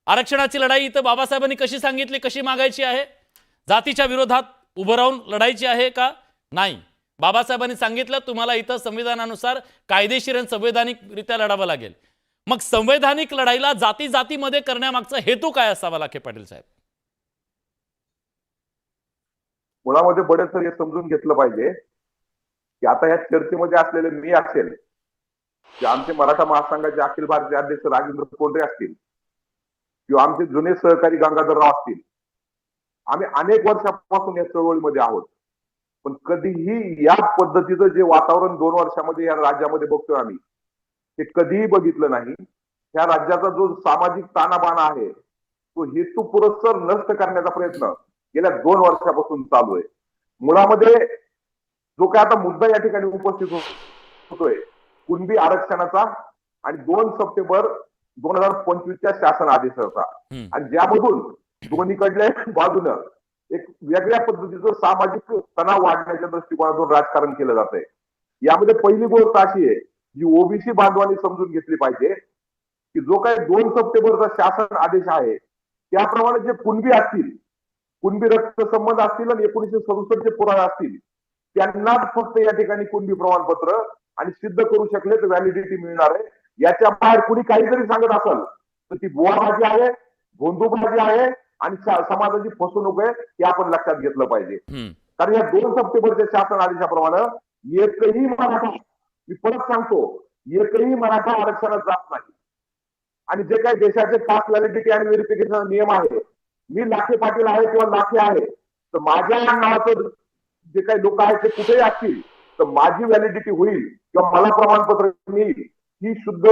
आरक्षणाची लढाई इथं बाबासाहेबांनी कशी सांगितली, कशी मागायची आहे? जातीच्या विरोधात उभं राहून लढायची आहे का? नाही. बाबासाहेबांनी सांगितलं तुम्हाला इथं संविधानानुसार कायदेशीर आणि संवैधानिकरित्या लढावं लागेल. मग संवैधानिक लढाईला जाती जातीमध्ये करण्यामागचा हेतू काय असावा लाखे पाटील साहेब? मुळामध्ये बरेच हे समजून घेतलं पाहिजे की आता या चर्चेमध्ये असलेले मी असेल, की आमचे मराठा महासंघाचे अखिल भारतीय अध्यक्ष राजेंद्र कोंढरे असतील किंवा आमचे जुने सहकारी गंगाधरराव असतील, आम्ही अनेक वर्षापासून या चळवळीमध्ये आहोत. पण कधीही या पद्धतीचं जे वातावरण 2 वर्षामध्ये या राज्यामध्ये बघतोय आम्ही, ते कधीही बघितलं नाही. या राज्याचा जो सामाजिक ताणाबाणा आहे तो हेतू पुरस्सर नष्ट करण्याचा प्रयत्न गेल्या 2 वर्षापासून चालू आहे. मुळामध्ये जो काय आता मुद्दा या ठिकाणी उपस्थित होतोय कुणबी आरक्षणाचा आणि 2 सप्टेंबर 2025च्या शासन आदेशाचा, आणि ज्यामधून दोन्हीकडल्या बाजूनं एक वेगळ्या पद्धतीचं सामाजिक तणाव वाढण्याच्या दृष्टिकोनातून राजकारण केलं जात आहे. यामध्ये पहिली गोष्ट अशी आहे जी ओबीसी बांधवांनी समजून घेतली पाहिजे की जो काही 2 सप्टेंबरचा शासन आदेश आहे त्याप्रमाणे जे कुणबी असतील, कुणबी रक्त संबंध असतील आणि 1967 चे पुरावे असतील, त्यांनाच फक्त या ठिकाणी कुणबी प्रमाणपत्र आणि सिद्ध करू शकले तर व्हॅलिडिटी मिळणार आहे. याच्या बाहेर कुणी काहीतरी सांगत असेल तर ती बुवाबाजी आहे, भोंदूबाजी आहे आणि समाजाची फसवणूक आहे, हे आपण लक्षात घेतलं पाहिजे. कारण या 2 सप्टेंबरच्या शासन आदेशाप्रमाणे एकही मराठा, मी परत सांगतो, एकही मराठा आरक्षणात जात नाही. आणि जे काही देशाचे कास्ट व्हॅलिडिटी आणि व्हेरिफिकेशन नियम आहे, मी लाखे पाटील आहे किंवा लाखे आहे तर माझ्या नावाचं जे काही लोक आहेत ते कुठेही असतील तर माझी व्हॅलिडिटी होईल किंवा मला प्रमाणपत्र मिळेल, ही शुद्ध,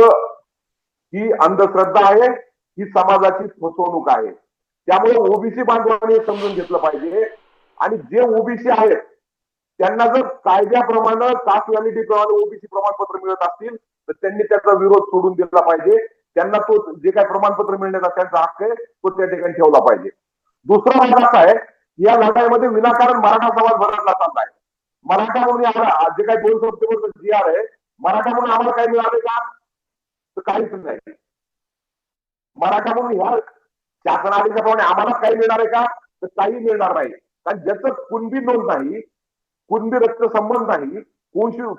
ही अंधश्रद्धा आहे, ही समाजाची फसवणूक आहे. त्यामुळे ओबीसी बांधवांनी समजून घेतलं पाहिजे. आणि जे ओबीसी आहेत त्यांना जर कायद्याप्रमाणे कास्ट व्हॅलिडिटी प्रमाणे ओबीसी प्रमाणपत्र मिळत असतील तर त्यांनी त्याचा विरोध सोडून दिला पाहिजे. त्यांना तो जे काही प्रमाणपत्र मिळण्याचा त्यांचा हक्क आहे तो त्या ठिकाणी ठेवला पाहिजे. दुसरा भाग असा आहे, या लढाईमध्ये विनाकारण मराठा समाज भरडला चाललाय. मराठा म्हणून जे काही 2 सप्टेंबरचा जी आर आहे, मराठा म्हणून आम्हाला काही मिळाले का? तर काहीच नाही. मराठा म्हणून ह्या शासन आदेशाप्रमाणे आम्हाला काही मिळणार आहे का? तर काही मिळणार नाही. कारण ज्याचं कुणबी नोंद नाही, कुणबी रक्त संबंध नाही,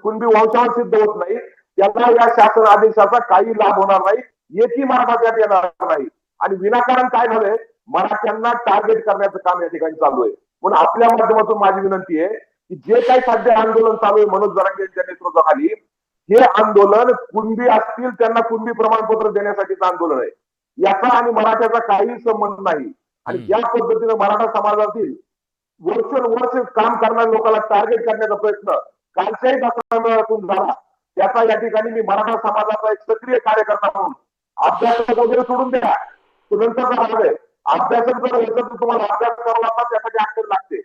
कुणबी वंशावळ सिद्ध होत नाही, त्याला या शासन आदेशाचा काही लाभ होणार नाही, एकही मराठा त्यात येणार नाही. आणि विनाकारण काय झालंय, मराठ्यांना टार्गेट करण्याचं काम या ठिकाणी चालू आहे. म्हणून आपल्या माध्यमातून माझी विनंती आहे की जे काही सध्या आंदोलन चालू आहे मनोज जरांगे यांच्या नेतृत्वाखाली, हे आंदोलन कुणबी असतील त्यांना कुणबी प्रमाणपत्र देण्यासाठीचं आंदोलन आहे. याचा आणि मराठ्याचा काही संबंध नाही. आणि ज्या पद्धतीने मराठा समाजातील वर्ष काम करणाऱ्या लोकांना टार्गेट करण्याचा प्रयत्न कालच्याही दशकातून झाला, त्याचा या ठिकाणी मी मराठा समाजाचा एक सक्रिय कार्यकर्ता म्हणून अभ्यास वगैरे सोडून द्या, तो नंतरचा भाग आहे. अभ्यासक जर याचा तुम्हाला अभ्यास करावा लागतात त्यासाठी अक्षर लागते.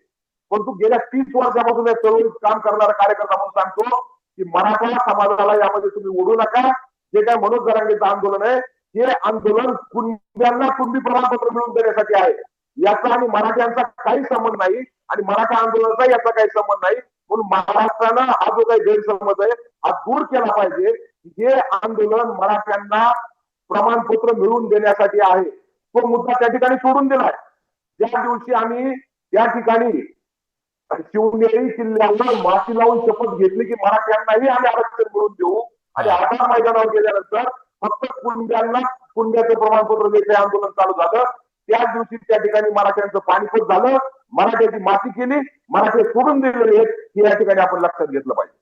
परंतु गेल्या 30 वर्षापासून या चळवळीत काम करणारा कार्यकर्ता म्हणून सांगतो की मराठा समाजाला यामध्ये तुम्ही ओढू नका. जे काय मनोज जरांगेचं आंदोलन आहे हे आंदोलन कुणब्यांना कुणबी प्रमाणपत्र मिळवून देण्यासाठी आहे. याचा आणि मराठ्यांचा काही संबंध नाही आणि मराठा आंदोलनाचा याचा काही संबंध नाही. म्हणून महाराष्ट्रानं हा जो काही गैरसमज आहे हा दूर केला पाहिजे. हे आंदोलन मराठ्यांना प्रमाणपत्र मिळवून देण्यासाठी आहे, तो मुद्दा त्या ठिकाणी सोडून दिलाय. ज्या दिवशी आम्ही त्या ठिकाणी शिवनेरी किल्ल्यावर माती लावून शपथ घेतली की मराठ्यांनाही आम्ही आरक्षण मिळवून देऊ, आणि आझाद मैदानावर गेल्यानंतर फक्त कुणब्यांना कुणब्याचं प्रमाणपत्र द्यायचं आंदोलन चालू झालं. त्याच दिवशी त्या ठिकाणी मराठ्यांचं पाणीपत झालं, मराठ्याची माती केली, मराठे सोडून दिलेले हे या ठिकाणी आपण लक्षात घेतलं पाहिजे.